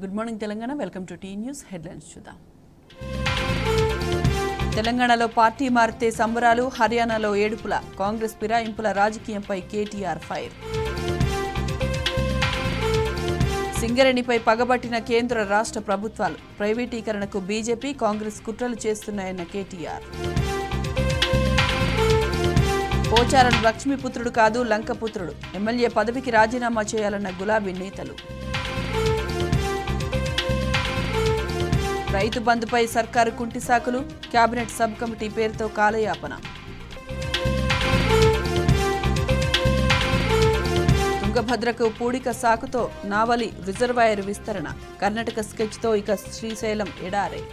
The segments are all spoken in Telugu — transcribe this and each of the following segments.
Good morning Telangana. Welcome to T news headlines చూద్దాం. తెలంగాణలో పార్టీ మారితే సంబరాలు, హర్యానాలో ఏడుపుల. కాంగ్రెస్ ఫిరాయింపుల రాజకీయంపై కేటీఆర్ ఫైర్. సింగరేణిపై పగబట్టిన కేంద్ర రాష్ట్ర ప్రభుత్వాలు. ప్రైవేటీకరణకు బీజేపీ, కాంగ్రెస్ కుట్రలు చేస్తున్నాయన్న కేటీఆర్. పోచారం లక్ష్మీపుత్రుడు కాదు లంకపుత్రుడు. ఎమ్మెల్యే పదవికి రాజీనామా చేయాలన్న గులాబీ నేతలు. రైతు బంధుపై సర్కారు కుంటి సాకులు. కేబినెట్ సబ్ కమిటీ పేరుతో కాలయాపన. తుంగభద్రకు పూడిక సాకుతో నావలి రిజర్వాయర్ విస్తరణ. కర్ణాటక స్కెచ్తో ఇక శ్రీశైలం ఎడారే.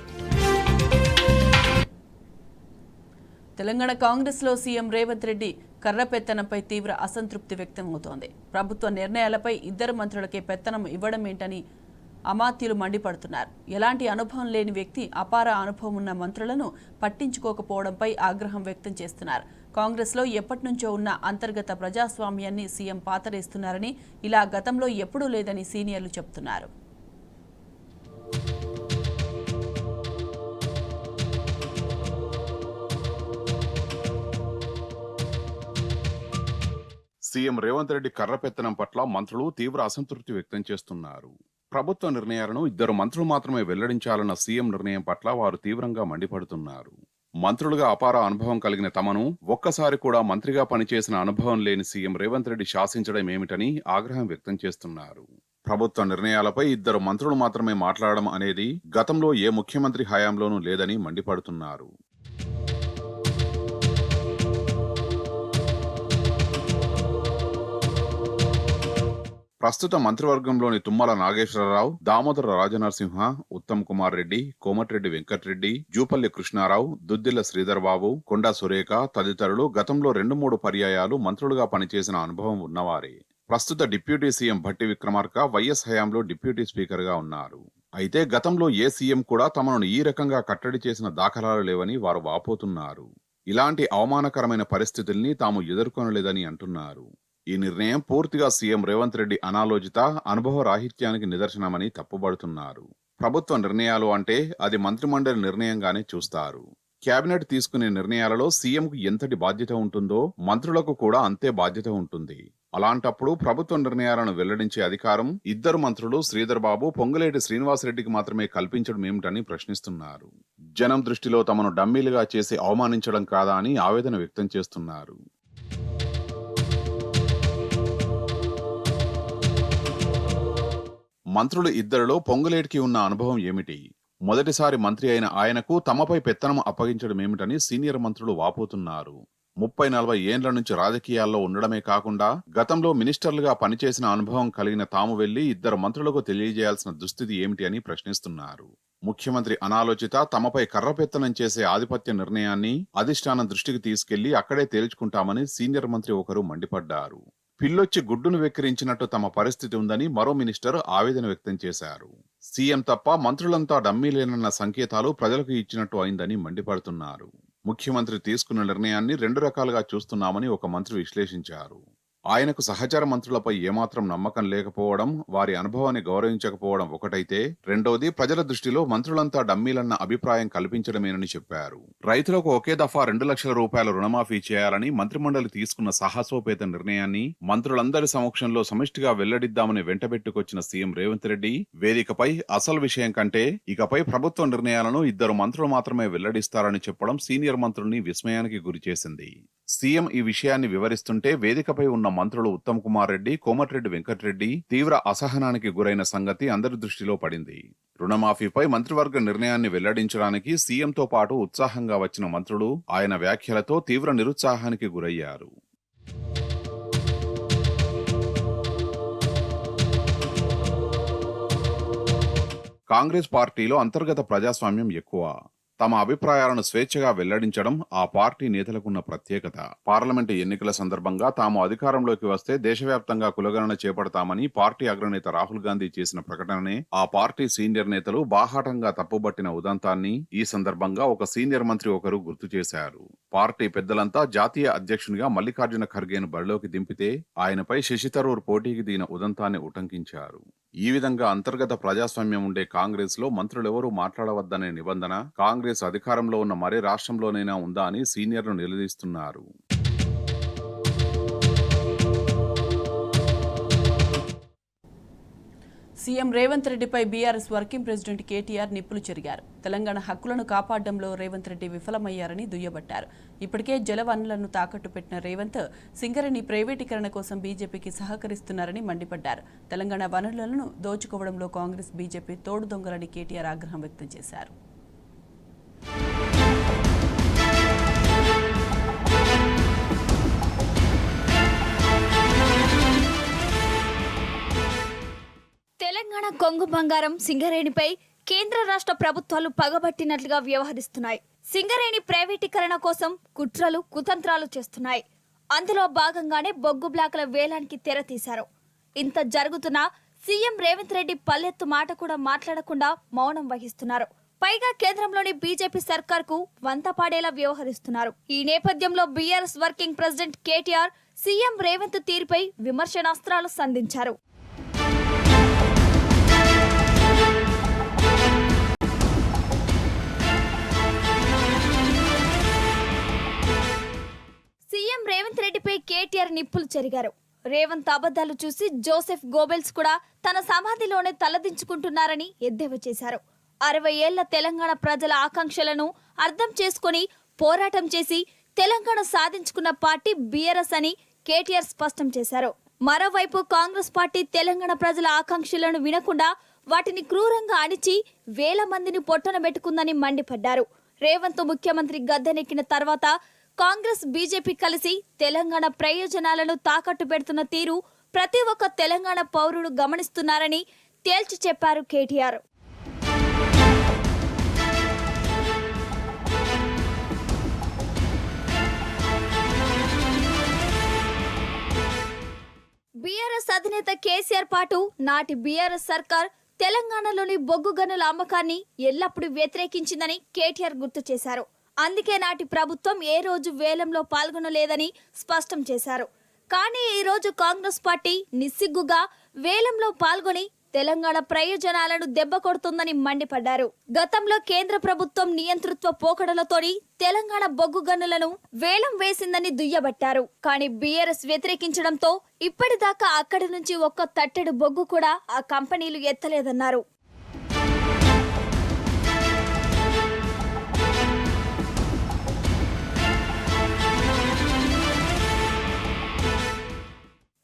తెలంగాణ కాంగ్రెస్లో సీఎం రేవంత్ రెడ్డి కర్రపెత్తనంపై తీవ్ర అసంతృప్తి వ్యక్తమవుతోంది. ప్రభుత్వ నిర్ణయాలపై ఇద్దరు మంత్రులకే పెత్తనం ఇవ్వడం ఏంటని అమాత్యులు మండిపడుతున్నారు. ఎలాంటి అనుభవం లేని వ్యక్తి అపార అనుభవం ఉన్న మంత్రులను పట్టించుకోకపోవడంపై ఆగ్రహం వ్యక్తం చేస్తున్నారు. కాంగ్రెస్లో ఎప్పటి నుంచో ఉన్న అంతర్గత ప్రజాస్వామ్యాన్ని సీఎం పాతరేస్తున్నారని, ఇలా గతంలో ఎప్పుడూ లేదని సీనియర్లు చెబుతున్నారు. సీఎం రేవంత్ రెడ్డి కర్రపెత్తనం పట్ల మంత్రులు తీవ్ర అసంతృప్తి వ్యక్తం చేస్తున్నారు. ప్రభుత్వ నిర్ణయాలను ఇద్దరు మంత్రులు మాత్రమే వెల్లడించాలన్న సీఎం నిర్ణయం పట్ల వారు తీవ్రంగా మండిపడుతున్నారు. మంత్రులుగా అపార అనుభవం కలిగిన తమను ఒక్కసారి కూడా మంత్రిగా పనిచేసిన అనుభవం లేని సీఎం రేవంత్ రెడ్డి శాసించడం ఏమిటని ఆగ్రహం వ్యక్తం చేస్తున్నారు. ప్రభుత్వ నిర్ణయాలపై ఇద్దరు మంత్రులు మాత్రమే మాట్లాడడం అనేది గతంలో ఏ ముఖ్యమంత్రి హయాంలోనూ లేదని మండిపడుతున్నారు. ప్రస్తుత మంత్రివర్గంలోని తుమ్మల నాగేశ్వరరావు, దామోదర రాజనరసింహ, ఉత్తమ్ కుమార్ రెడ్డి, కోమటిరెడ్డి వెంకటరెడ్డి, జూపల్లి కృష్ణారావు, దుద్దిల్ల శ్రీధర్బాబు, కొండా సురేఖ తదితరులు గతంలో 2-3 పర్యాయాలు మంత్రులుగా పనిచేసిన అనుభవం ఉన్నవారే. ప్రస్తుత deputy CM Bhatti Vikramarka YS హయాంలో డిప్యూటీ స్పీకర్ గా ఉన్నారు. అయితే గతంలో ఏ సీఎం కూడా తమను ఈ రకంగా కట్టడి చేసిన దాఖలాలు లేవని వారు వాపోతున్నారు. ఇలాంటి అవమానకరమైన పరిస్థితుల్ని తాము ఎదుర్కొనలేదని అంటున్నారు. ఈ నిర్ణయం పూర్తిగా సీఎం రేవంత్ రెడ్డి అనాలోచిత అనుభవ రాహిత్యానికి నిదర్శనమని తప్పుబడుతున్నారు. ప్రభుత్వ నిర్ణయాలు అంటే అది మంత్రిమండలి నిర్ణయంగానే చూస్తారు. కేబినెట్ తీసుకునే నిర్ణయాలలో సీఎంకు ఎంతటి బాధ్యత ఉంటుందో మంత్రులకు కూడా అంతే బాధ్యత ఉంటుంది. అలాంటప్పుడు ప్రభుత్వ నిర్ణయాలను వెల్లడించే అధికారం ఇద్దరు మంత్రులు శ్రీధర్ బాబు, పొంగులేటి శ్రీనివాసరెడ్డికి మాత్రమే కల్పించడం ఏమిటని ప్రశ్నిస్తున్నారు. జనం దృష్టిలో తమను డమ్మీలుగా చేసి అవమానించడం కాదా అని ఆవేదన వ్యక్తం చేస్తున్నారు. మంత్రులు ఇద్దరిలో పొంగులేటికి ఉన్న అనుభవం ఏమిటి? మొదటిసారి మంత్రి అయిన ఆయనకు తమపై పెత్తనం అప్పగించడం ఏమిటని సీనియర్ మంత్రులు వాపోతున్నారు. 30-40 ఏండ్ల నుంచి రాజకీయాల్లో ఉండడమే కాకుండా గతంలో మినిస్టర్లుగా పనిచేసిన అనుభవం కలిగిన తాము వెళ్లి ఇద్దరు మంత్రులకు తెలియజేయాల్సిన దుస్థితి ఏమిటి అని ప్రశ్నిస్తున్నారు. ముఖ్యమంత్రి అనాలోచిత తమపై కర్రపెత్తనం చేసే ఆధిపత్య నిర్ణయాన్ని అధిష్టానం దృష్టికి తీసుకెళ్లి అక్కడే తేల్చుకుంటామని సీనియర్ మంత్రి ఒకరు మండిపడ్డారు. పిల్లొచ్చి గుడ్డును వెక్కిరించినట్టు తమ పరిస్థితి ఉందని మరో మినిస్టర్ ఆవేదన వ్యక్తం చేశారు. సీఎం తప్ప మంత్రులంతా డమ్మీలేనన్న సంకేతాలు ప్రజలకు ఇచ్చినట్టు అయిందని మండిపడుతున్నారు. ముఖ్యమంత్రి తీసుకున్న నిర్ణయాన్ని 2 రకాలుగా చూస్తున్నామని ఒక మంత్రి విశ్లేషించారు. ఆయనకు సహచర మంత్రులపై ఏమాత్రం నమ్మకం లేకపోవడం, వారి అనుభవాన్ని గౌరవించకపోవడం ఒకటైతే, రెండోది ప్రజల దృష్టిలో మంత్రులంతా డమ్మీలన్న అభిప్రాయం కల్పించడమేనని చెప్పారు. రైతులకు ఒకే దఫా 2 లక్షల రూపాయల రుణమాఫీ చేయాలని మంత్రిమండలి తీసుకున్న సాహసోపేత నిర్ణయాన్ని మంత్రులందరి సమక్షంలో సమిష్టిగా వెల్లడిద్దామని వెంటబెట్టుకొచ్చిన సీఎం రేవంత్ రెడ్డి వేదికపై అసలు విషయం కంటే ఇకపై ప్రభుత్వ నిర్ణయాలను ఇద్దరు మంత్రులు మాత్రమే వెల్లడిస్తారని చెప్పడం సీనియర్ మంత్రుల్ని విస్మయానికి గురిచేసింది. సీఎం ఈ విషయాన్ని వివరిస్తుంటే వేదికపై ఉన్న మంత్రులు ఉత్తమ్ కుమార్ రెడ్డి, కోమటిరెడ్డి వెంకటరెడ్డి తీవ్ర అసహనానికి గురైన సంగతి అందరి దృష్టిలో పడింది. రుణమాఫీపై మంత్రివర్గ నిర్ణయాన్ని వెల్లడించడానికి సీఎంతో పాటు ఉత్సాహంగా వచ్చిన మంత్రులు ఆయన వ్యాఖ్యలతో తీవ్ర నిరుత్సాహానికి గురయ్యారు. కాంగ్రెస్ పార్టీలో అంతర్గత ప్రజాస్వామ్యం ఎక్కువ. తమ అభిప్రాయాలను స్వేచ్ఛగా వెల్లడించడం ఆ పార్టీ నేతలకున్న ప్రత్యేకత. పార్లమెంటు ఎన్నికల సందర్భంగా తాము అధికారంలోకి వస్తే దేశవ్యాప్తంగా కులగణన చేపడతామని పార్టీ అగ్రనేత రాహుల్ గాంధీ చేసిన ప్రకటననే ఆ పార్టీ సీనియర్ నేతలు బాహాటంగా తప్పుబట్టిన ఉదంతాన్ని ఈ సందర్భంగా ఒక సీనియర్ మంత్రి ఒకరు గుర్తు చేశారు. పార్టీ పెద్దలంతా జాతీయ అధ్యక్షునిగా మల్లికార్జున ఖర్గేను బరిలోకి దింపితే ఆయనపై శశి థరూర్ పోటీకి దిగిన ఉదంతాన్ని ఉటంకించారు. ఈ విధంగా అంతర్గత ప్రజాస్వామ్యం ఉండే కాంగ్రెస్ లో మంత్రులెవరూ మాట్లాడవద్దనే నిబంధన కాంగ్రెస్ అధికారంలో ఉన్న మరే రాష్ట్రంలోనైనా ఉందా అని సీనియర్లు నిలదీస్తున్నారు. సీఎం రేవంత్ రెడ్డిపై బీఆర్ఎస్ వర్కింగ్ ప్రెసిడెంట్ కేటీఆర్ నిప్పులు చెరిగారు. తెలంగాణ హక్కులను కాపాడడంలో రేవంత్ రెడ్డి విఫలమయ్యారని దుయ్యబట్టారు. ఇప్పటికే జలవనరులను తాకట్టు పెట్టిన రేవంత్ సింగరేణి ప్రైవేటీకరణ కోసం బీజేపీకి సహకరిస్తున్నారని మండిపడ్డారు. తెలంగాణ వనరులను దోచుకోవడంలో కాంగ్రెస్ బీజేపీ తోడు దొంగలని కేటీఆర్ ఆగ్రహం వ్యక్తం చేశారు. తెలంగాణ కొంగు బంగారం సింగరేణిపై కేంద్ర రాష్ట్ర ప్రభుత్వాలు పగబట్టినట్లుగా వ్యవహరిస్తున్నాయి. సింగరేణి ప్రైవేటీకరణ కోసం కుట్రలు కుతంత్రాలు చేస్తున్నాయి. అందులో భాగంగానే బొగ్గు బ్లాకుల వేలానికి తెర తీశారు. ఇంత జరుగుతున్నా సీఎం రేవంత్ రెడ్డి పల్లెత్తు మాట కూడా మాట్లాడకుండా మౌనం వహిస్తున్నారు. పైగా కేంద్రంలోని బీజేపీ సర్కార్కు వంత పాడేలా వ్యవహరిస్తున్నారు. ఈ నేపథ్యంలో BRS working president KTR CM Revanth తీరుపై విమర్శనాస్త్రాలు సంధించారు. సీఎం రేవంత్ రెడ్డిపై కేటీఆర్ నిప్పులు చెరిగారు. రేవంత్ అబద్ధాలు చూసి జోసెఫ్ గోబెల్స్ కూడా తన సమాధిలోనే తలదించుకుంటున్నారని ఎద్దేవా చేశారు. 60 ఏళ్ల తెలంగాణ ప్రజల ఆకాంక్షలను అర్థం చేసుకుని పోరాటం చేసి తెలంగాణ సాధించుకున్న పార్టీ బీఆర్ఎస్ అని కేటీఆర్ స్పష్టం చేశారు. మరోవైపు కాంగ్రెస్ పార్టీ తెలంగాణ ప్రజల ఆకాంక్షలను వినకుండా వాటిని క్రూరంగా అణిచి వేల మందిని పొట్టన పెట్టుకుందని మండిపడ్డారు. రేవంత్ ముఖ్యమంత్రి గద్దెనెక్కిన తర్వాత కాంగ్రెస్ బీజేపీ కలిసి తెలంగాణ ప్రయోజనాలను తాకట్టు పెడుతున్న తీరు ప్రతి ఒక్క తెలంగాణ పౌరుడు గమనిస్తున్నారని తేల్చి చెప్పారు కేటీఆర్. బీఆర్ఎస్ అధినేత కేసీఆర్ పాటు నాటి బీఆర్ఎస్ సర్కార్ తెలంగాణలోని బొగ్గు గనుల అమ్మకాన్ని ఎల్లప్పుడూ వ్యతిరేకించిందని కేటీఆర్ గుర్తు చేశారు. అందుకే నాటి ప్రభుత్వం ఏ రోజు వేలంలో పాల్గొనలేదని స్పష్టం చేశారు. కానీ ఈ రోజు కాంగ్రెస్ పార్టీ నిస్సిగ్గుగా వేలంలో పాల్గొని తెలంగాణ ప్రయోజనాలను దెబ్బకొడుతుందని మండిపడ్డారు. గతంలో కేంద్ర ప్రభుత్వం నియంతృత్వ పోకడలతోని తెలంగాణ బొగ్గు గనులను వేలం వేసిందని దుయ్యబట్టారు. కానీ బీఆర్ఎస్ వ్యతిరేకించడంతో ఇప్పటిదాకా అక్కడి నుంచి ఒక్క తట్టెడు బొగ్గు కూడా ఆ కంపెనీలు ఎత్తలేదన్నారు.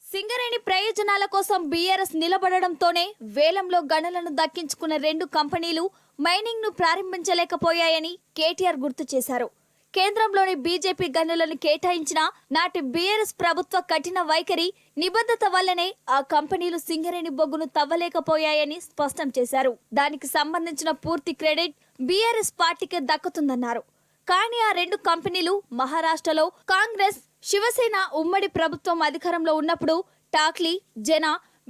సింగరేణి ప్రయోజనాల కోసం బీఆర్ఎస్ నిలబడడంతోనే వేలంలో గనులను దక్కించుకున్న 2 కంపెనీలు మైనింగ్ ను ప్రారంభించలేకపోయాయని కేటీఆర్ గుర్తు చేశారు. కేంద్రంలోని బీజేపీ గనులను కేటాయించిన నాటి బీఆర్ఎస్ ప్రభుత్వ కఠిన వైఖరి నిబద్ధత వల్లనే ఆ కంపెనీలు సింగరేణి బొగ్గును తవ్వలేకపోయాయని స్పష్టం చేశారు. దానికి సంబంధించిన పూర్తి క్రెడిట్ బీఆర్ఎస్ పార్టీకే దక్కుతుందన్నారు. కానీ ఆ 2 కంపెనీలు మహారాష్ట్రలో కాంగ్రెస్ శివసేన ఉమ్మడి ప్రభుత్వం అధికారంలో ఉన్నప్పుడు టాక్లీ, జన,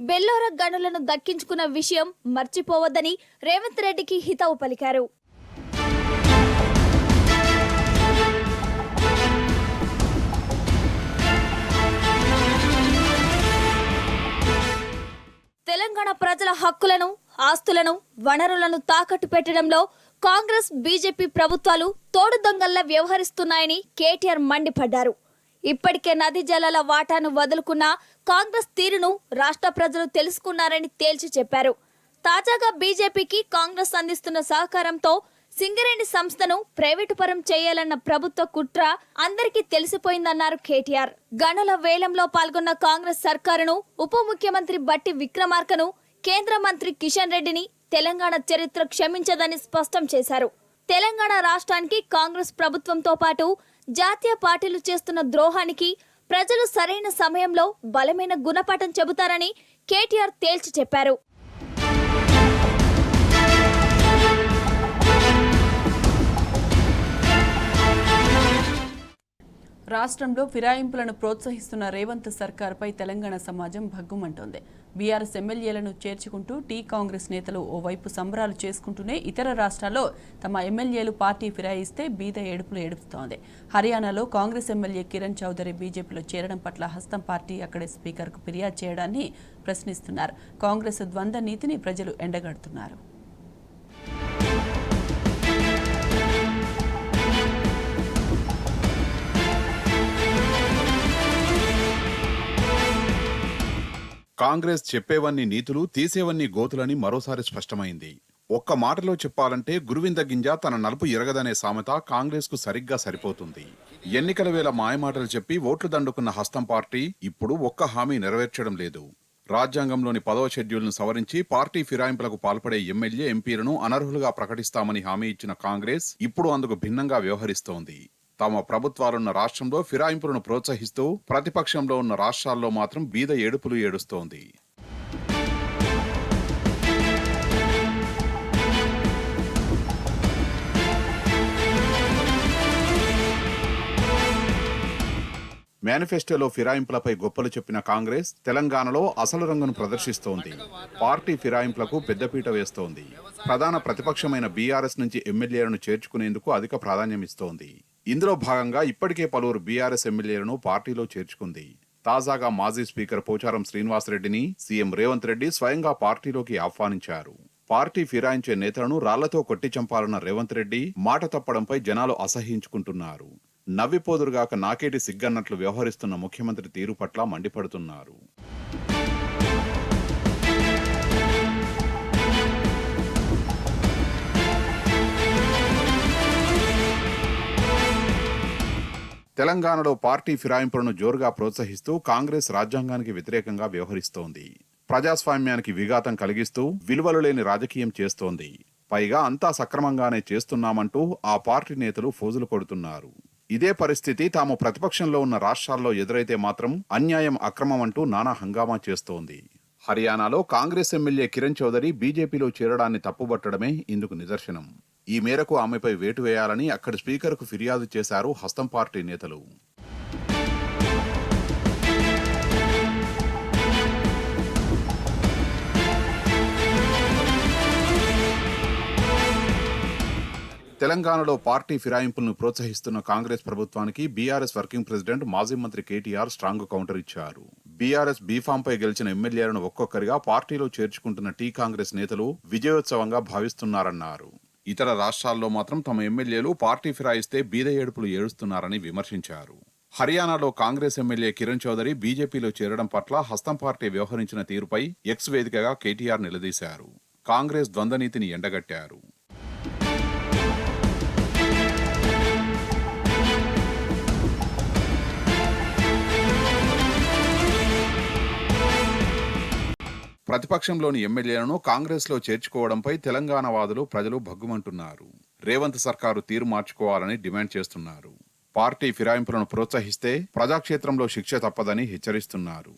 బెల్లోర గనులను దక్కించుకున్న విషయం మర్చిపోవద్దని రేవంత్ రెడ్డికి హితవు పలికారు. తెలంగాణ ప్రజల హక్కులను, ఆస్తులను, వనరులను తాకట్టు పెట్టడంలో కాంగ్రెస్ బీజేపీ ప్రభుత్వాలు తోడు దొంగల్లా వ్యవహరిస్తున్నాయని కేటీఆర్ మండిపడ్డారు. ఇప్పటికే నదీ జలాల వాటాను వదులుకున్న కాంగ్రెస్ తీరును రాష్ట్ర ప్రజలు తెలుసుకున్నారని తేల్చి చెప్పారు. తాజాగా బీజేపీకి కాంగ్రెస్ అందిస్తున్న సహకారంతో సింగరేణి సంస్థను ప్రైవేటు పరం చేయాలన్న ప్రభుత్వ కుట్ర అందరికీ తెలిసిపోయిందన్నారు కేటీఆర్. గనుల వేలంలో పాల్గొన్న కాంగ్రెస్ సర్కారును, ఉప ముఖ్యమంత్రి బట్టి విక్రమార్కను, కేంద్ర మంత్రి కిషన్ రెడ్డిని తెలంగాణ చరిత్ర క్షమించదని స్పష్టం చేశారు. తెలంగాణ రాష్ట్రానికి కాంగ్రెస్ ప్రభుత్వంతో పాటు జాతీయ పార్టీలు చేస్తున్న ద్రోహానికి ప్రజలు సరైన సమయంలో బలమైన గుణపాఠం చెబుతారని కేటీఆర్ తేల్చి చెప్పారు. రాష్ట్రంలో ఫిరాయింపులను ప్రోత్సహిస్తున్న రేవంత్ సర్కార్పై తెలంగాణ సమాజం భగ్గుమంటోంది. బీఆర్ఎస్ ఎమ్మెల్యేలను చేర్చుకుంటూ టీ కాంగ్రెస్ నేతలు ఓవైపు సంబరాలు చేసుకుంటూనే ఇతర రాష్ట్రాల్లో తమ ఎమ్మెల్యేలు పార్టీ ఫిరాయిస్తే బీద ఏడుపులు ఏడుపుతోంది. హర్యానాలో కాంగ్రెస్ ఎమ్మెల్యే కిరణ్ చౌదరి బీజేపీలో చేరడం పట్ల హస్తం పార్టీ అక్కడి స్పీకర్కు ఫిర్యాదు చేయడాన్ని ప్రశ్నిస్తున్నారు. కాంగ్రెస్ ద్వంద్వ నీతిని ప్రజలు ఎండగడుతున్నారు. కాంగ్రెస్ చెప్పేవన్నీ నీతులు, తీసేవన్నీ గోతులని మరోసారి స్పష్టమైంది. ఒక్క మాటలో చెప్పాలంటే గురువింద గింజ తన నలుపు ఎరగదనే సామెత కాంగ్రెస్ కు సరిగ్గా సరిపోతుంది. ఎన్నికల వేళ మాయమాటలు చెప్పి ఓట్లు దండుకున్న హస్తం పార్టీ ఇప్పుడు ఒక్క హామీ నెరవేర్చడం లేదు. రాజ్యాంగంలోని 10వ షెడ్యూల్ను సవరించి పార్టీ ఫిరాయింపులకు పాల్పడే ఎమ్మెల్యే, ఎంపీలను అనర్హులుగా ప్రకటిస్తామని హామీ ఇచ్చిన కాంగ్రెస్ ఇప్పుడు అందుకు భిన్నంగా వ్యవహరిస్తోంది. తమ ప్రభుత్వాలున్న రాష్ట్రంలో ఫిరాయింపులను ప్రోత్సహిస్తూ ప్రతిపక్షంలో ఉన్న రాష్ట్రాల్లో మాత్రం బీద ఏడుపులు ఏడుస్తోంది. మేనిఫెస్టోలో ఫిరాయింపులపై గొప్పలు చెప్పిన కాంగ్రెస్ తెలంగాణలో అసలు రంగును ప్రదర్శిస్తోంది. పార్టీ ఫిరాయింపులకు పెద్దపీట వేస్తోంది. ప్రధాన ప్రతిపక్షమైన బీఆర్ఎస్ నుంచి ఎమ్మెల్యేలను చేర్చుకునేందుకు అధిక ప్రాధాన్యమిస్తోంది. ఇందులో భాగంగా ఇప్పటికే పలువురు బీఆర్ఎస్ ఎమ్మెల్యేలను పార్టీలో చేర్చుకుంది. తాజాగా మాజీ స్పీకర్ పోచారం శ్రీనివాసరెడ్డిని సీఎం రేవంత్ రెడ్డి స్వయంగా పార్టీలోకి ఆహ్వానించారు. పార్టీ ఫిరాయించే నేతలను రాళ్లతో కొట్టి చంపాలన్న రేవంత్ రెడ్డి మాట తప్పడంపై జనాలు అసహ్యించుకుంటున్నారు. నవ్విపోదురుగాక నాకేటి సిగ్గన్నట్లు వ్యవహరిస్తున్న ముఖ్యమంత్రి తీరు పట్ల మండిపడుతున్నారు. తెలంగాణలో పార్టీ ఫిరాయింపులను జోరుగా ప్రోత్సహిస్తూ కాంగ్రెస్ రాజ్యాంగానికి వ్యతిరేకంగా వ్యవహరిస్తోంది. ప్రజాస్వామ్యానికి విఘాతం కలిగిస్తూ విలువలు లేని రాజకీయం చేస్తోంది. పైగా అంతా సక్రమంగానే చేస్తున్నామంటూ ఆ పార్టీ నేతలు ఫోజులు కొడుతున్నారు. ఇదే పరిస్థితి తాము ప్రతిపక్షంలో ఉన్న రాష్ట్రాల్లో ఎదురైతే మాత్రం అన్యాయం, అక్రమం అంటూ నానా హంగామా చేస్తోంది. హర్యానాలో కాంగ్రెస్ ఎమ్మెల్యే కిరణ్ చౌదరి బీజేపీలో చేరడాన్ని తప్పుబట్టడమే ఇందుకు నిదర్శనం. ఈ మేరకు ఆమెపై వేటు వేయాలని అక్కడి స్పీకర్కు ఫిర్యాదు చేశారు హస్తం పార్టీ నేతలు. తెలంగాణలో పార్టీ ఫిరాయింపులను ప్రోత్సహిస్తున్న కాంగ్రెస్ ప్రభుత్వానికి బీఆర్ఎస్ వర్కింగ్ ప్రెసిడెంట్, మాజీ మంత్రి కేటీఆర్ స్ట్రాంగ్ కౌంటర్ ఇచ్చారు. బీఆర్ఎస్ బీఫాంపై గెలిచిన ఎమ్మెల్యేలను ఒక్కొక్కరిగా పార్టీలో చేర్చుకుంటున్న టీ కాంగ్రెస్ నేతలు విజయోత్సవంగా భావిస్తున్నారన్నారు. ఇతర రాష్ట్రాల్లో మాత్రం తమ ఎమ్మెల్యేలు పార్టీ ఫిరాయిస్తే బీద ఏడుపులు ఏడుస్తున్నారని విమర్శించారు. హర్యానాలో కాంగ్రెస్ ఎమ్మెల్యే కిరణ్ చౌదరి బీజేపీలో చేరడం పట్ల హస్తం పార్టీ వ్యవహరించిన తీరుపై ఎక్స్ వేదికగా కేటీఆర్ నిలదీశారు. కాంగ్రెస్ ద్వంద్వనీతిని ఎండగట్టారు. ప్రతిపక్షంలోని ఎమ్మెల్యేలను కాంగ్రెస్లో చేర్చుకోవడంపై తెలంగాణ వాదులు, ప్రజలు భగ్గుమంటున్నారు. రేవంత్ సర్కారు తీరు మార్చుకోవాలని డిమాండ్ చేస్తున్నారు. పార్టీ ఫిరాయింపులను ప్రోత్సహిస్తే ప్రజాక్షేత్రంలో శిక్ష తప్పదని హెచ్చరిస్తున్నారు.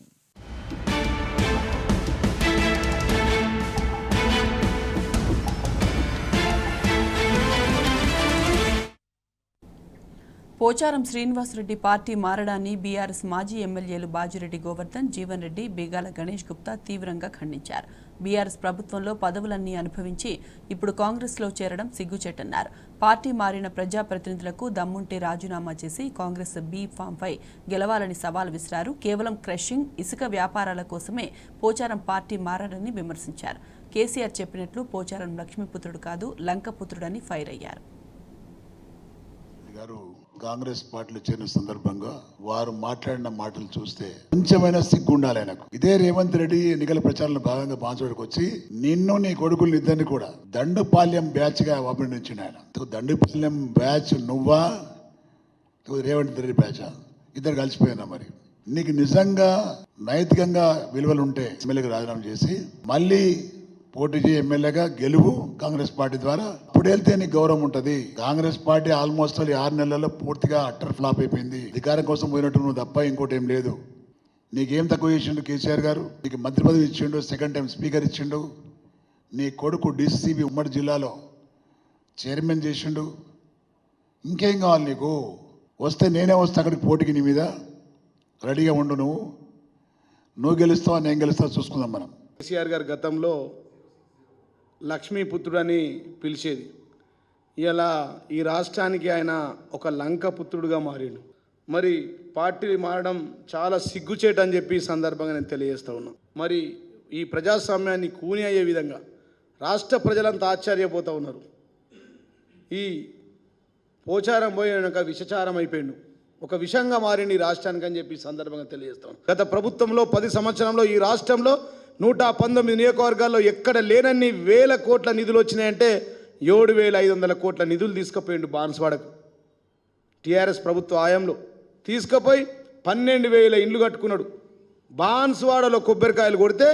పోచారం శ్రీనివాసరెడ్డి పార్టీ మారడాన్ని బీఆర్ఎస్ మాజీ ఎమ్మెల్యేలు బాజిరెడ్డి గోవర్ధన్, జీవన్ రెడ్డి, బీగాల గణేష్ గుప్తా తీవ్రంగా ఖండించారు. బీఆర్ఎస్ ప్రభుత్వంలో పదవులన్నీ అనుభవించి ఇప్పుడు కాంగ్రెస్లో చేరడం సిగ్గుచేటన్నారు. పార్టీ మారిన ప్రజాప్రతినిధులకు దమ్ముంటే రాజీనామా చేసి కాంగ్రెస్ బీ ఫామ్పై గెలవాలని సవాల్ విసిరారు. కేవలం క్రషింగ్, ఇసుక వ్యాపారాల కోసమే పోచారం పార్టీ మారడాన్ని విమర్శించారు. కేసీఆర్ చెప్పినట్లు పోచారం లక్ష్మీపుత్రుడు కాదు, లంకపుత్రుడని ఫైర్ అయ్యారు. కాంగ్రెస్ పార్టీలో చేరిన సందర్భంగా వారు మాట్లాడిన మాటలు చూస్తే కొంచెమైనా సిగ్గు ఉండాలి ఆయనకు. ఇదే రేవంత్ రెడ్డి ఎన్నికల ప్రచారంలో భాగంగా బాన్సువాడకి వచ్చి నిన్ను, నీ కొడుకుల్ని ఇద్దరిని కూడా దండుపాల్యం బ్యాచ్ గా అభినందించిండు ఆయన. దండుపాల్యం బ్యాచ్ నువ్వా, రేవంత్ రెడ్డి బ్యాచా? ఇద్దరు కలిసిపోయినా? మరి నీకు నిజంగా నైతికంగా విలువలు ఉంటే ఎమ్మెల్యేగా రాజీనామా చేసి మళ్ళీ పోటీ చేయ ఎమ్మెల్యేగా గెలువు కాంగ్రెస్ పార్టీ ద్వారా. ఇప్పుడు వెళ్తే నీకు గౌరవం ఉంటుంది. కాంగ్రెస్ పార్టీ ఆల్మోస్ట్ 6 నెలల్లో పూర్తిగా అట్టర్ ఫ్లాప్ అయిపోయింది. అధికారం కోసం పోయినట్టు నువ్వు తప్ప ఇంకోటి ఏం లేదు. నీకేం తక్కువ చేసిండు కేసీఆర్ గారు? నీకు మంత్రి పదవి ఇచ్చిండు, సెకండ్ టైం స్పీకర్ ఇచ్చిండు. నీ కొడుకు డీసీబీ ఉమ్మడి జిల్లాలో చైర్మన్ చేసిండు. ఇంకేం కావాలి నీకు? వస్తే నేనే వస్తా అక్కడికి పోటీకి, నీ మీద రెడీగా ఉండు. నువ్వు నువ్వు గెలుస్తావా నేను గెలుస్తావా చూసుకుందాం మనం. కేసీఆర్ గారు గతంలో లక్ష్మీపుత్రుడని పిలిచేది. ఇలా ఈ రాష్ట్రానికి ఆయన ఒక లంక పుత్రుడుగా మారిండు. మరి పార్టీ మారడం చాలా సిగ్గుచేటు అని చెప్పి ఈ సందర్భంగా నేను తెలియజేస్తూ ఉన్నాను. మరి ఈ ప్రజాస్వామ్యాన్ని కూని అయ్యే విధంగా రాష్ట్ర ప్రజలంతా ఆశ్చర్యపోతూ ఉన్నారు. ఈ పోచారం పోయినాక విషచారం అయిపోయిండు, ఒక విషంగా మారింది ఈ రాష్ట్రానికి అని చెప్పి సందర్భంగా తెలియజేస్తాం. గత ప్రభుత్వంలో 10 సంవత్సరంలో ఈ రాష్ట్రంలో 119 నియోజకవర్గాల్లో ఎక్కడ లేనన్ని వేల కోట్ల నిధులు వచ్చినాయంటే 7,500 కోట్ల నిధులు తీసుకుపోయిండు బాన్స్వాడకు. టీఆర్ఎస్ ప్రభుత్వ హయాంలో తీసుకుపోయి 12,000 ఇండ్లు కట్టుకున్నాడు. బాన్స్వాడలో కొబ్బరికాయలు కొడితే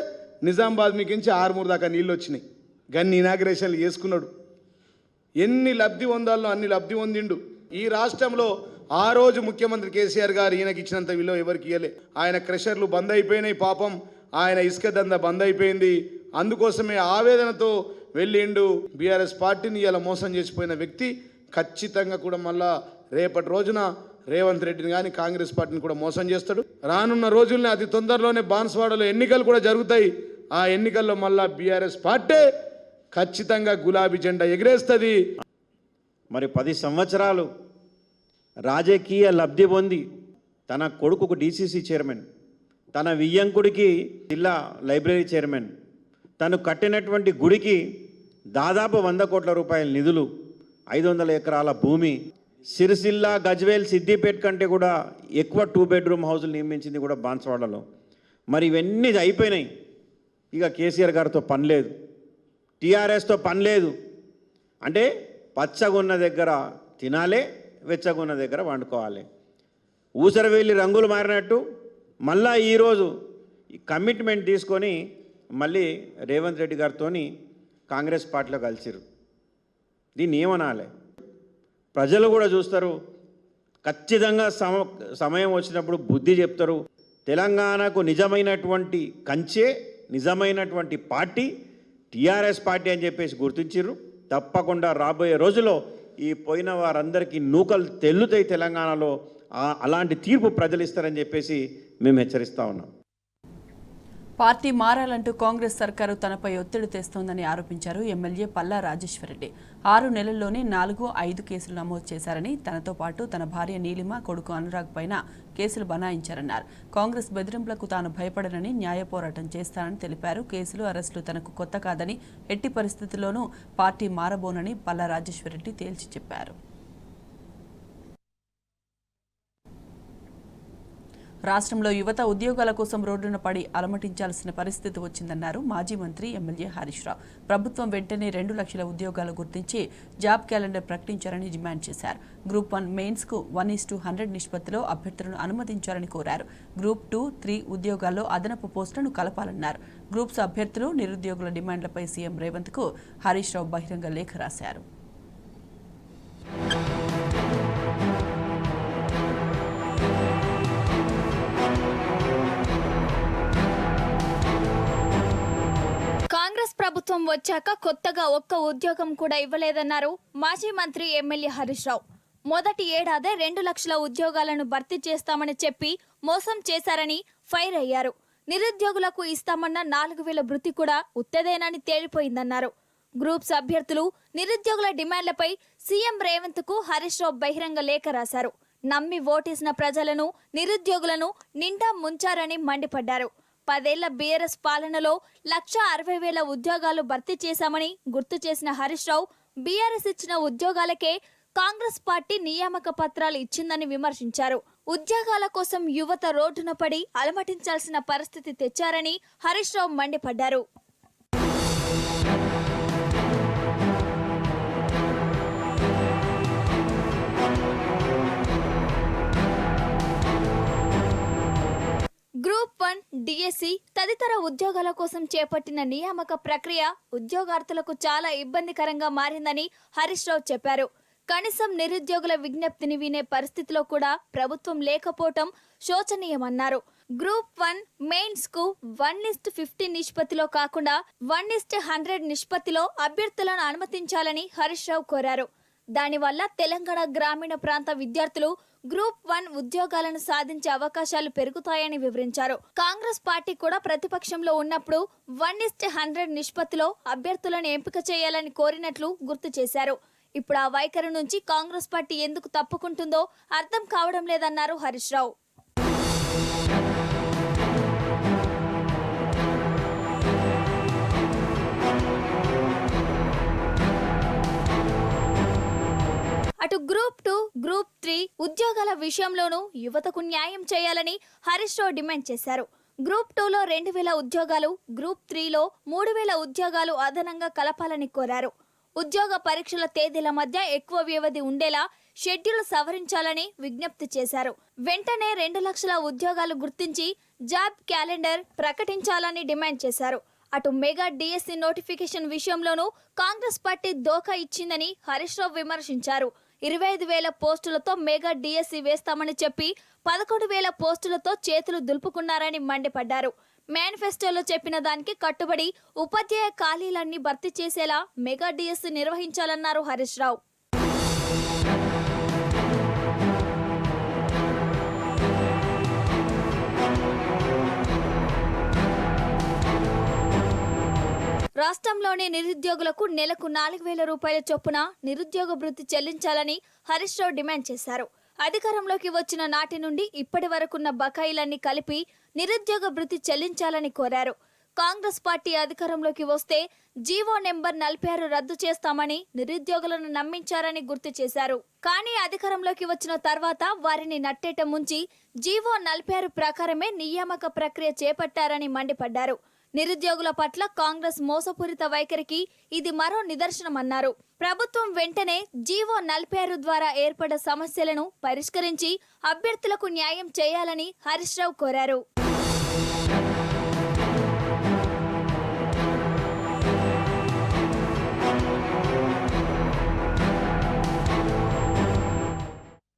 నిజామాబాద్ మీకించి 6 దాకా నీళ్ళు వచ్చినాయి. గన్ని ఇనాగ్రేషన్లు చేసుకున్నాడు. ఎన్ని లబ్ధి పొందాలో అన్ని లబ్ధి పొందిండు. ఈ రాష్ట్రంలో ఆ రోజు ముఖ్యమంత్రి కేసీఆర్ గారు ఈయనకి ఇచ్చినంత విలువ ఎవరికి ఇవ్వలే. ఆయన క్రషర్లు బంద్ అయిపోయినాయి, పాపం ఆయన ఇసుక దంద బంద్ అయిపోయింది. అందుకోసమే ఆవేదనతో వెళ్ళిండు. బీఆర్ఎస్ పార్టీని ఇలా మోసం చేసిపోయిన వ్యక్తి ఖచ్చితంగా కూడా మళ్ళా రేపటి రోజున రేవంత్ రెడ్డిని కానీ కాంగ్రెస్ పార్టీని కూడా మోసం చేస్తాడు. రానున్న రోజుల్ని అతి తొందరలోనే బాన్స్వాడలో ఎన్నికలు కూడా జరుగుతాయి. ఆ ఎన్నికల్లో మళ్ళా బీఆర్ఎస్ పార్టీ ఖచ్చితంగా గులాబీ జెండా ఎగిరేస్తుంది. మరి 10 సంవత్సరాలు రాజకీయ లబ్ధి పొంది తన కొడుకుకు డీసీసీ చైర్మన్, తన వియ్యంకుడికి జిల్లా లైబ్రరీ చైర్మన్, తను కట్టినటువంటి గుడికి దాదాపు 100 కోట్ల రూపాయల నిధులు, 500 ఎకరాల భూమి, సిరిసిల్ల గజ్వేల్ సిద్దిపేట కంటే కూడా ఎక్కువ 2 బెడ్రూమ్ హౌసులు నిర్మించింది కూడా బాన్స్వాడలో. మరి ఇవన్నీ అయిపోయినాయి. ఇక కేసీఆర్ గారితో పని లేదు, టీఆర్ఎస్తో పని లేదు. అంటే పచ్చగున్న దగ్గర తినాలే, వెచ్చగున్న దగ్గర వండుకోవాలి. ఊసరవెల్లి రంగులు మారినట్టు మళ్ళా ఈరోజు కమిట్మెంట్ తీసుకొని మళ్ళీ రేవంత్ రెడ్డి గారితో కాంగ్రెస్ పార్టీలో కలిసిరు. దీన్ని ఏమనాలి? ప్రజలు కూడా చూస్తారు. ఖచ్చితంగా సమయం వచ్చినప్పుడు బుద్ధి చెప్తారు. తెలంగాణకు నిజమైనటువంటి కంచే, నిజమైనటువంటి పార్టీ టీఆర్ఎస్ పార్టీ అని చెప్పేసి గుర్తించారు. తప్పకుండా రాబోయే రోజుల్లో ఈ పోయిన వారందరికీ నూకలు తెల్లుతాయి తెలంగాణలో. అలాంటి తీర్పు ప్రజలు ఇస్తారని చెప్పేసి మేము హెచ్చరిస్తా ఉన్నాం. పార్టీ మారాలంటూ కాంగ్రెస్ సర్కారు తనపై ఒత్తిడి తెస్తోందని ఆరోపించారు ఎమ్మెల్యే పల్లా రాజేశ్వరరెడ్డి. 6 నెలల్లోనే 4-5 కేసులు నమోదు చేశారని, తనతో పాటు తన భార్య నీలిమ, కొడుకు అనురాగ్ పైన కేసులు బనాయించారన్నారు. కాంగ్రెస్ బెదిరింపులకు తాను భయపడనని, న్యాయ పోరాటం చేస్తానని తెలిపారు. కేసులు, అరెస్టులు తనకు కొత్త కాదని, ఎట్టి పరిస్థితుల్లోనూ పార్టీ మారబోనని పల్లా రాజేశ్వరరెడ్డి తేల్చి చెప్పారు. రాష్ట్రంలో యువత ఉద్యోగాల కోసం రోడ్డున పడి అలమటించాల్సిన పరిస్థితి వచ్చిందన్నారు మాజీ మంత్రి ఎమ్మెల్యే హరీష్ రావు. ప్రభుత్వం వెంటనే 2 లక్షల ఉద్యోగాలు గుర్తించి జాబ్ క్యాలెండర్ ప్రకటించారని డిమాండ్ చేశారు. గ్రూప్ 1 మెయిన్స్కు 1:100 నిష్పత్తిలో అభ్యర్థులను అనుమతించాలని కోరారు. గ్రూప్ 2, 3 ఉద్యోగాల్లో అదనపు పోస్టులను కలపాలన్నారు. గ్రూప్స్ అభ్యర్థులు, నిరుద్యోగుల డిమాండ్లపై సీఎం రేవంత్కు హరీష్ రావు బహిరంగ లేఖ రాశారు. కాంగ్రెస్ ప్రభుత్వం వచ్చాక కొత్తగా ఒక్క ఉద్యోగం కూడా ఇవ్వలేదన్నారు మాజీ మంత్రి ఎమ్మెల్యే హరీష్ రావు. మొదటి ఏడాదే 2 లక్షల ఉద్యోగాలను భర్తీ చేస్తామని చెప్పి మోసం చేశారని ఫైర్ అయ్యారు. నిరుద్యోగులకు ఇస్తామన్న 4,000 భృతి కూడా ఉత్తదేనని తేలిపోయిందన్నారు. గ్రూప్స్ అభ్యర్థులు, నిరుద్యోగుల డిమాండ్లపై సీఎం రేవంత్ కు హరీష్ రావు బహిరంగ లేఖ రాశారు. నమ్మి ఓటేసిన ప్రజలను, నిరుద్యోగులను నిండా ముంచారని మండిపడ్డారు. 10 ఏళ్ల బీఆర్ఎస్ పాలనలో 1,60,000 ఉద్యోగాలు భర్తీ చేశామని గుర్తు చేసిన హరీష్ రావు, బీఆర్ఎస్ ఇచ్చిన ఉద్యోగాలకే కాంగ్రెస్ పార్టీ నియామక పత్రాలు ఇచ్చిందని విమర్శించారు. ఉద్యోగాల కోసం యువత రోడ్డున పడి అలమటించాల్సిన పరిస్థితి తెచ్చారని హరీష్ రావు మండిపడ్డారు. గ్రూప్ 1, డిఎస్సి తదితర ఉద్యోగాల కోసం చేపట్టిన నియామక ప్రక్రియ ఉద్యోగార్థులకు చాలా ఇబ్బందికరంగా మారిందని హరీష్ రావు చెప్పారు. కనీసం నిరుద్యోగుల విజ్ఞప్తిని వినే పరిస్థితిలో కూడా ప్రభుత్వం లేకపోవటం శోచనీయమన్నారు. గ్రూప్ 1 మెయిన్స్ కు 1:50 నిష్పత్తిలో కాకుండా 1:100 నిష్పత్తిలో అభ్యర్థులను అనుమతించాలని హరీష్ రావు కోరారు. దానివల్ల తెలంగాణ గ్రామీణ ప్రాంత విద్యార్థులు గ్రూప్ 1 ఉద్యోగాలను సాధించే అవకాశాలు పెరుగుతాయని వివరించారు. కాంగ్రెస్ పార్టీ కూడా ప్రతిపక్షంలో ఉన్నప్పుడు 1:100 నిష్పత్తిలో అభ్యర్థులను ఎంపిక చేయాలని కోరినట్లు గుర్తు చేశారు. ఇప్పుడు ఆ వైఖరి నుంచి కాంగ్రెస్ పార్టీ ఎందుకు తప్పుకుంటుందో అర్థం కావడం లేదన్నారు హరీష్ రావు. అటు గ్రూప్ 2, గ్రూప్ 3 ఉద్యోగాల విషయంలోనూ యువతకు న్యాయం చేయాలని హరీష్ రావు డిమాండ్ చేశారు. గ్రూప్ 2లో 2000 ఉద్యోగాలు, గ్రూప్ 3లో 3000 ఉద్యోగాలు అదనంగా కలపాలని కోరారు. ఉద్యోగ పరీక్షల తేదీల మధ్య ఎక్కువ వ్యవధి ఉండేలా షెడ్యూల్ సవరించాలని విజ్ఞప్తి చేశారు. వెంటనే 2 లక్షల ఉద్యోగాలు గుర్తించి జాబ్ క్యాలెండర్ ప్రకటించాలని డిమాండ్ చేశారు. అటు మెగా డిఎస్సి నోటిఫికేషన్ విషయంలోనూ కాంగ్రెస్ పార్టీ దోఖా ఇచ్చిందని హరీష్ రావు విమర్శించారు. 25,000 పోస్టులతో మెగా డిఎస్సి వేస్తామని చెప్పి 11,000 పోస్టులతో చేతులు దులుపుకున్నారని మండిపడ్డారు. మేనిఫెస్టోలో చెప్పిన దానికి కట్టుబడి ఉపాధ్యాయ ఖాళీలన్నీ భర్తీ చేసేలా మెగా డిఎస్సి నిర్వహించాలన్నారు హరీష్ రావు. రాష్ట్రంలోని నిరుద్యోగులకు నెలకు 4,000 రూపాయల చొప్పున నిరుద్యోగ భృతి చెల్లించాలని హరీష్ రావు డిమాండ్ చేశారు. అధికారంలోకి వచ్చిన నాటి నుండి ఇప్పటి వరకున్న బకాయిలన్నీ కలిపి నిరుద్యోగ భృతి చెల్లించాలని కోరారు. కాంగ్రెస్ పార్టీ అధికారంలోకి వస్తే జీవో నెంబర్ 46 రద్దు చేస్తామని నిరుద్యోగులను నమ్మించారని గుర్తు చేశారు. కానీ అధికారంలోకి వచ్చిన తర్వాత వారిని నట్టేట ముంచి జీవో 46 ప్రకారమే నియామక ప్రక్రియ చేపట్టారని మండిపడ్డారు. నిరుద్యోగుల పట్ల కాంగ్రెస్ మోసపూరిత వైఖరికి ఇది మరో నిదర్శనమన్నారు. ప్రభుత్వం వెంటనే జీవో 46 ద్వారా ఏర్పడ్డ సమస్యలను పరిష్కరించి అభ్యర్థులకు న్యాయం చేయాలని హరీష్ రావు కోరారు.